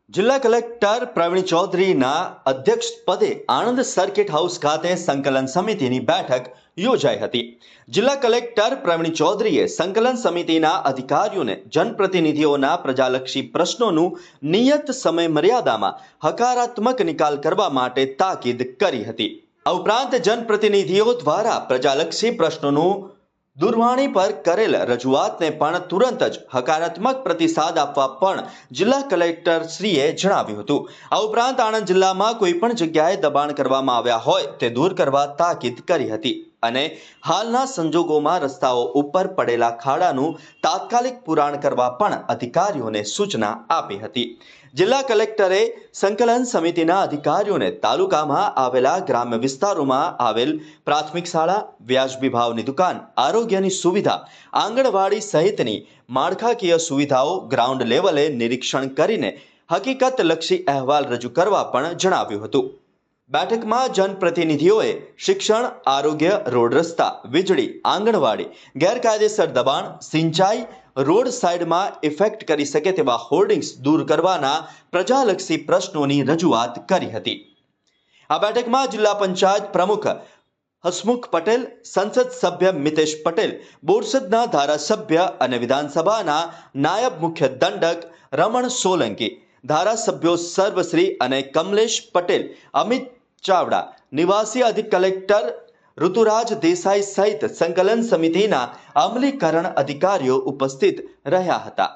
જિલ્લા કલેક્ટર પ્રવીણ ચૌધરીના અધ્યક્ષ પદે આણંદ સર્કિટ હાઉસ ખાતે સંકલન સમિતિની બેઠક યોજાઈ હતી। જિલ્લા કલેક્ટર પ્રવીણ ચૌધરીએ સંકલન સમિતિના અધિકારીઓને જનપ્રતિનિધિઓના પ્રજાલક્ષી પ્રશ્નોનું નિયત સમય મર્યાદામાં હકારાત્મક નિકાલ કરવા માટે તાકીદ કરી હતી। આ ઉપરાંત જનપ્રતિનિધિઓ દ્વારા પ્રજાલક્ષી પ્રશ્નોનું દૂરવાણી પર કરેલ રજૂઆતને પણ તુરંત જ હકારાત્મક પ્રતિસાદ આપવા પણ જિલ્લા કલેક્ટર શ્રીએ જણાવ્યું હતું। આ ઉપરાંત આણંદ જિલ્લામાં કોઈ પણ જગ્યાએ દબાણ કરવામાં આવ્યા હોય તે દૂર કરવા તાકીદ કરી હતી અને હાલના સંજોગોમાં રસ્તાઓ ઉપર પડેલા ખાડાનું તાત્કાલિક પુરાણ કરવા પણ અધિકારીઓને સૂચના આપી હતી। જિલ્લા કલેક્ટરે સંકલન સમિતિના અધિકારીઓને તાલુકામાં આવેલા ગ્રામ્ય વિસ્તારોમાં આવેલ પ્રાથમિક શાળા, વ્યાજબી ભાવની દુકાન, આરોગ્યની સુવિધા, આંગણવાડી સહિતની માળખાકીય સુવિધાઓ ગ્રાઉન્ડ લેવલે નિરીક્ષણ કરીને હકીકતલક્ષી અહેવાલ રજૂ કરવા પણ જણાવ્યું હતું। બેઠકમાં જનપ્રતિનિધિઓએ શિક્ષણ, આરોગ્ય, રોડ રસ્તા, વીજળી, આંગણવાડી, ગેરકાયદેસર દબાણ, સિંચાઈ, રોડ સાઇડમાં ઇફેક્ટ કરી શકે તેવા હોર્ડિંગ્સ દૂર કરવાના પ્રજાલક્ષી પ્રશ્નોની રજૂઆત કરી હતી। આ બેઠકમાં જિલ્લા પંચાયત પ્રમુખ હસમુખ પટેલ, સંસદ સભ્ય મિતેશ પટેલ, બોરસદના ધારાસભ્ય અને વિધાનસભાના નાયબ મુખ્ય દંડક રમણ સોલંકી, ધારાસભ્યો સર્વશ્રી અને કમલેશ પટેલ, અમિત ચાવડા, નિવાસી અધિક કલેક્ટર ઋતુરાજ દેસાઈ સહિત સંકલન સમિતિના અમલીકરણ અધિકારીઓ ઉપસ્થિત રહ્યા હતા।